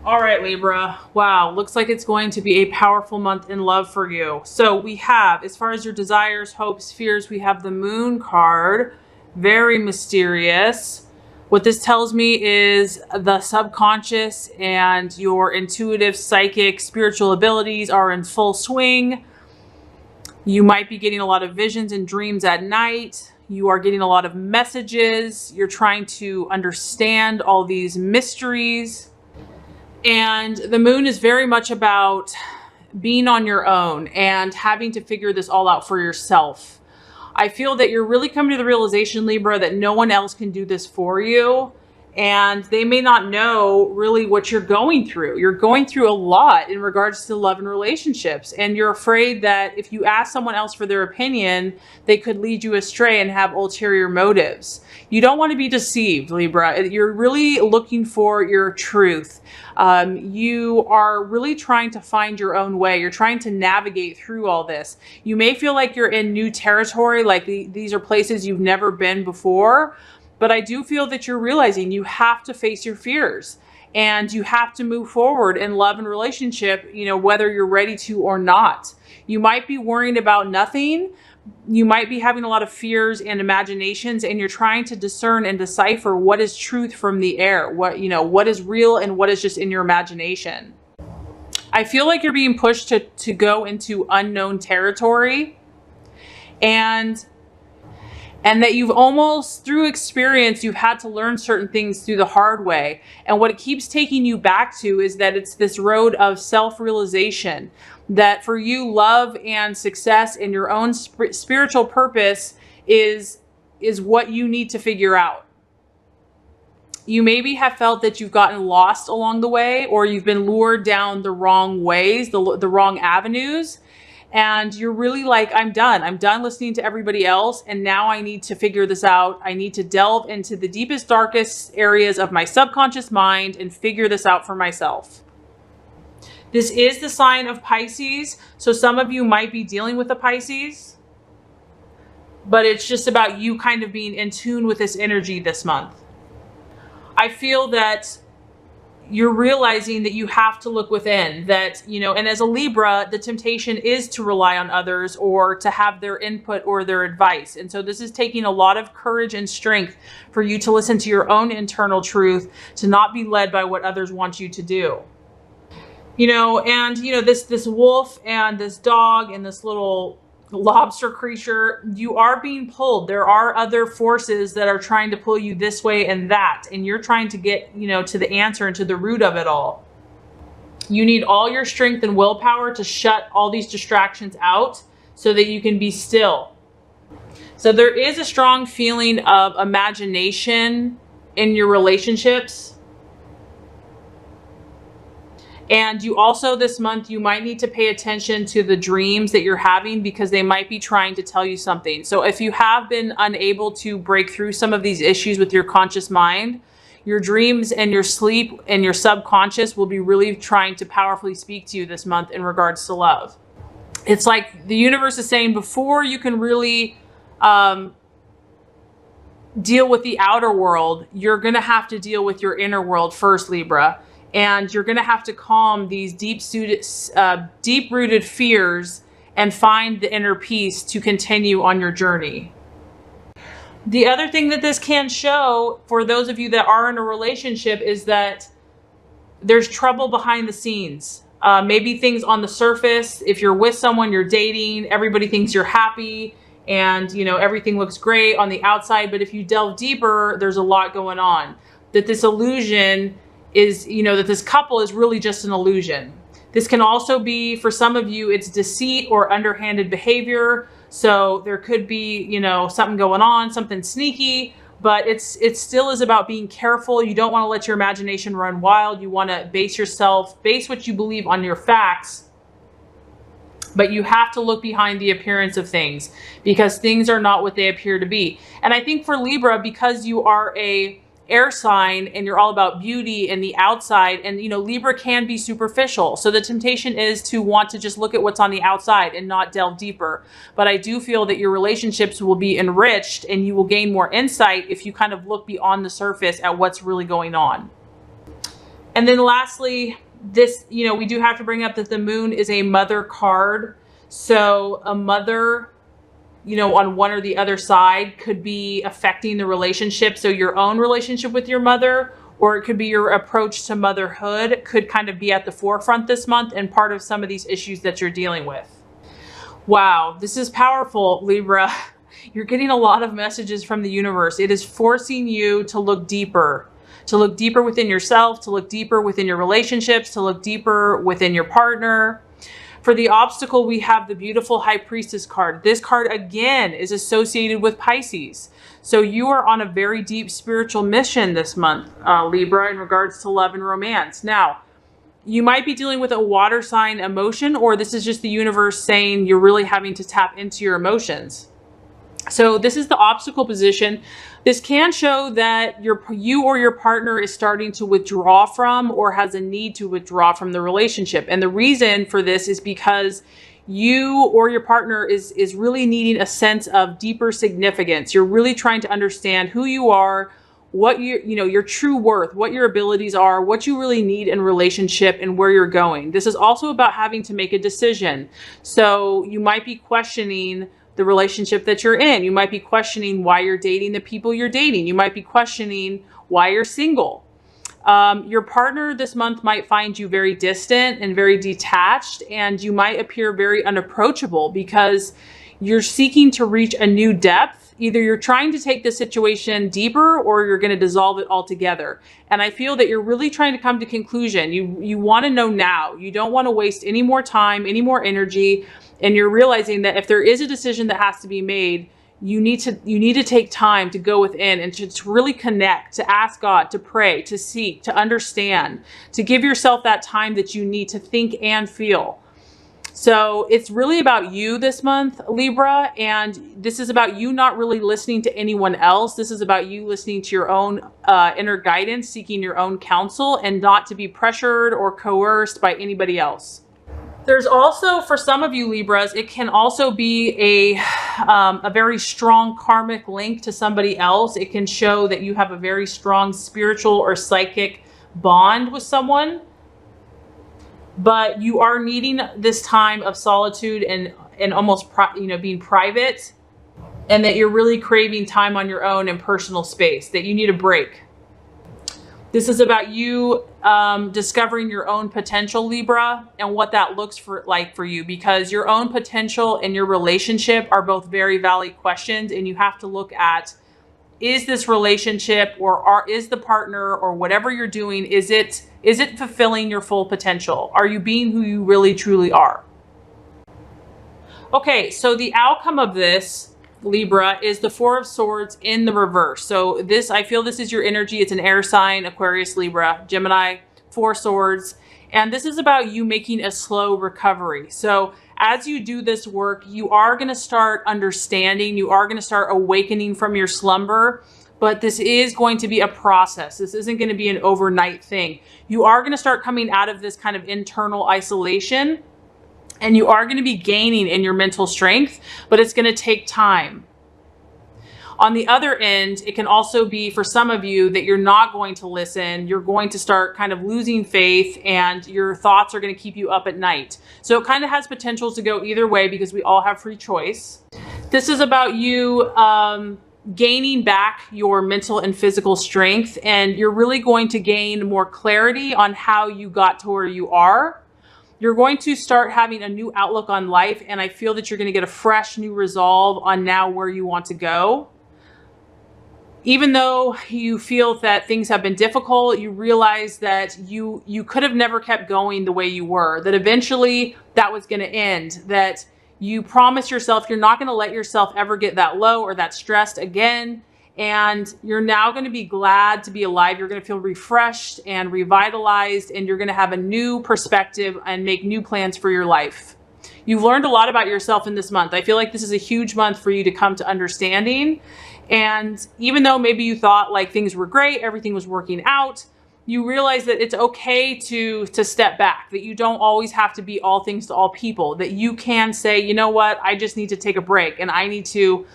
All right, Libra. Wow, looks like it's going to be a powerful month in love for you. So we have, as far as your desires, hopes, fears, we have the Moon card. Very mysterious. What this tells me is the subconscious and your intuitive, psychic, spiritual abilities are in full swing. You might be getting a lot of visions and dreams at night. You are getting a lot of messages. You're trying to understand all these mysteries. And the moon is very much about being on your own and having to figure this all out for yourself. I feel that you're really coming to the realization, Libra, that no one else can do this for you. And they may not know really what you're going through. You're going through a lot in regards to love and relationships. And you're afraid that if you ask someone else for their opinion, they could lead you astray and have ulterior motives. You don't want to be deceived, Libra. You're really looking for your truth. You are really trying to find your own way. You're trying to navigate through all this. You may feel like you're in new territory, like these are places you've never been before. But I do feel that you're realizing you have to face your fears and you have to move forward in love and relationship, whether you're ready to or not. You might be worrying about nothing. You might be having a lot of fears and imaginations, and you're trying to discern and decipher what is truth from the air, what is real and what is just in your imagination. I feel like you're being pushed to go into unknown territory, and that you've almost, through experience, you've had to learn certain things through the hard way. And what it keeps taking you back to is that it's this road of self-realization, that for you, love and success and your own spiritual purpose is what you need to figure out. You maybe have felt that you've gotten lost along the way, or you've been lured down the wrong ways, the wrong avenues. And you're really like, I'm done listening to everybody else. And now I need to figure this out. I need to delve into the deepest, darkest areas of my subconscious mind and figure this out for myself. This is the sign of Pisces. So some of you might be dealing with a Pisces, but it's just about you kind of being in tune with this energy this month. I feel that you're realizing that you have to look within, that, and as a Libra, the temptation is to rely on others or to have their input or their advice. And so this is taking a lot of courage and strength for you to listen to your own internal truth, to not be led by what others want you to do. This wolf and this dog and this little lobster creature, you are being pulled. There are other forces that are trying to pull you this way and that, and you're trying to get, to the answer and to the root of it all. You need all your strength and willpower to shut all these distractions out so that you can be still. So there is a strong feeling of imagination in your relationships. And you also, this month, you might need to pay attention to the dreams that you're having, because they might be trying to tell you something. So if you have been unable to break through some of these issues with your conscious mind, your dreams and your sleep and your subconscious will be really trying to powerfully speak to you this month in regards to love. It's like the universe is saying, before you can really deal with the outer world, you're going to have to deal with your inner world first, Libra. And you're going to have to calm these deep-rooted fears and find the inner peace to continue on your journey. The other thing that this can show for those of you that are in a relationship is that there's trouble behind the scenes. Maybe things on the surface. If you're with someone, you're dating, everybody thinks you're happy and, everything looks great on the outside. But if you delve deeper, there's a lot going on. That this illusion is, that this couple is really just an illusion. This can also be, for some of you, it's deceit or underhanded behavior. So there could be, something going on, something sneaky, but it still is about being careful. You don't want to let your imagination run wild. You want to base what you believe on your facts, but you have to look behind the appearance of things, because things are not what they appear to be. And I think for Libra, because you are a air sign and you're all about beauty and the outside, and Libra can be superficial, so the temptation is to want to just look at what's on the outside and not delve deeper. But I do feel that your relationships will be enriched and you will gain more insight if you kind of look beyond the surface at what's really going on. And then lastly, this, we do have to bring up that the moon is a mother card. So a mother, on one or the other side could be affecting the relationship. So your own relationship with your mother, or it could be your approach to motherhood could kind of be at the forefront this month and part of some of these issues that you're dealing with. Wow, this is powerful, Libra. You're getting a lot of messages from the universe. It is forcing you to look deeper within yourself, to look deeper within your relationships, to look deeper within your partner. For the obstacle, we have the beautiful High Priestess card. This card, again, is associated with Pisces. So you are on a very deep spiritual mission this month, Libra, in regards to love and romance. Now, you might be dealing with a water sign emotion, or this is just the universe saying you're really having to tap into your emotions. So this is the obstacle position. This can show that you or your partner is starting to withdraw from or has a need to withdraw from the relationship. And the reason for this is because you or your partner is really needing a sense of deeper significance. You're really trying to understand who you are, what your true worth, what your abilities are, what you really need in relationship, and where you're going. This is also about having to make a decision. So you might be questioning the relationship that you're in. You might be questioning why you're dating the people you're dating. You might be questioning why you're single. Your partner this month might find you very distant and very detached, and you might appear very unapproachable because you're seeking to reach a new depth. Either you're trying to take the situation deeper or you're going to dissolve it altogether. And I feel that you're really trying to come to conclusion. You want to know now. You don't want to waste any more time, any more energy. And you're realizing that if there is a decision that has to be made, you need to take time to go within and to really connect, to ask God, to pray, to seek, to understand, to give yourself that time that you need to think and feel. So it's really about you this month, Libra, and this is about you not really listening to anyone else. This is about you listening to your own inner guidance, seeking your own counsel, and not to be pressured or coerced by anybody else. There's also, for some of you Libras, it can also be a very strong karmic link to somebody else. It can show that you have a very strong spiritual or psychic bond with someone. But you are needing this time of solitude and almost being private, and that you're really craving time on your own and personal space, that you need a break. This is about you discovering your own potential, Libra, and what that looks like for you, because your own potential and your relationship are both very valid questions, and you have to look at, is this relationship is the partner or whatever you're doing, is it fulfilling your full potential? Are you being who you really truly are? Okay, so the outcome of this, Libra, is the Four of Swords in the reverse. So I feel this is your energy. It's an air sign, Aquarius, Libra, Gemini, Four Swords. And this is about you making a slow recovery. So as you do this work, you are going to start understanding, you are going to start awakening from your slumber, but this is going to be a process. This isn't going to be an overnight thing. You are going to start coming out of this kind of internal isolation, and you are going to be gaining in your mental strength, but it's going to take time. On the other end, it can also be for some of you that you're not going to listen. You're going to start kind of losing faith, and your thoughts are going to keep you up at night. So it kind of has potential to go either way because we all have free choice. This is about you gaining back your mental and physical strength, and you're really going to gain more clarity on how you got to where you are. You're going to start having a new outlook on life, and I feel that you're going to get a fresh new resolve on now where you want to go. Even though you feel that things have been difficult, you realize that you could have never kept going the way you were, that eventually that was going to end, that you promise yourself you're not going to let yourself ever get that low or that stressed again. And you're now going to be glad to be alive. You're going to feel refreshed and revitalized, and you're going to have a new perspective and make new plans for your life. You've learned a lot about yourself in this month. I feel like this is a huge month for you to come to understanding. And even though maybe you thought like things were great, everything was working out, you realize that it's okay to step back, that you don't always have to be all things to all people, that you can say, you know what, I just need to take a break, and I need to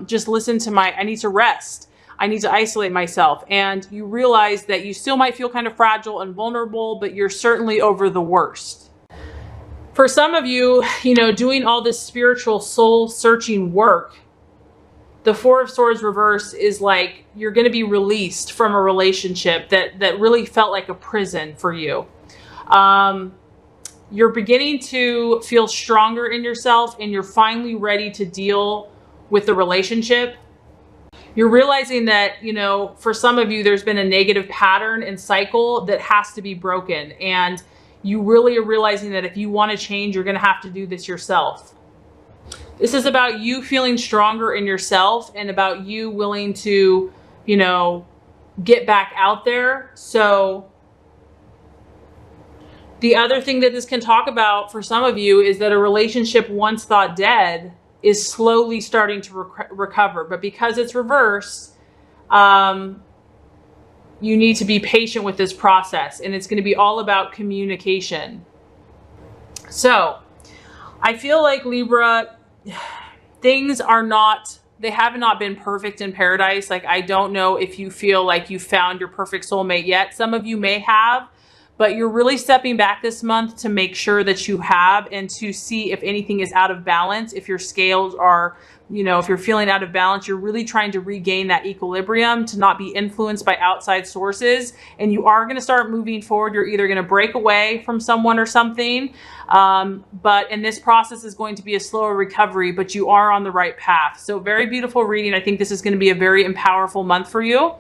just listen to I need to rest. I need to isolate myself. And you realize that you still might feel kind of fragile and vulnerable, but you're certainly over the worst. For some of you, doing all this spiritual soul searching work, the Four of Swords reverse is like you're going to be released from a relationship that really felt like a prison for you. You're beginning to feel stronger in yourself, and you're finally ready to deal with the relationship. You're realizing that, for some of you, there's been a negative pattern and cycle that has to be broken. And you really are realizing that if you want to change, you're going to have to do this yourself. This is about you feeling stronger in yourself and about you willing to, get back out there. So the other thing that this can talk about for some of you is that a relationship once thought dead is slowly starting to recover. But because it's reversed, you need to be patient with this process. And it's going to be all about communication. So I feel like Libra, things they have not been perfect in paradise. Like, I don't know if you feel like you found your perfect soulmate yet. Some of you may have, but you're really stepping back this month to make sure that you have, and to see if anything is out of balance. If your scales are, if you're feeling out of balance, you're really trying to regain that equilibrium, to not be influenced by outside sources. And you are going to start moving forward. You're either going to break away from someone or something. And this process is going to be a slower recovery, but you are on the right path. So very beautiful reading. I think this is going to be a very powerful month for you.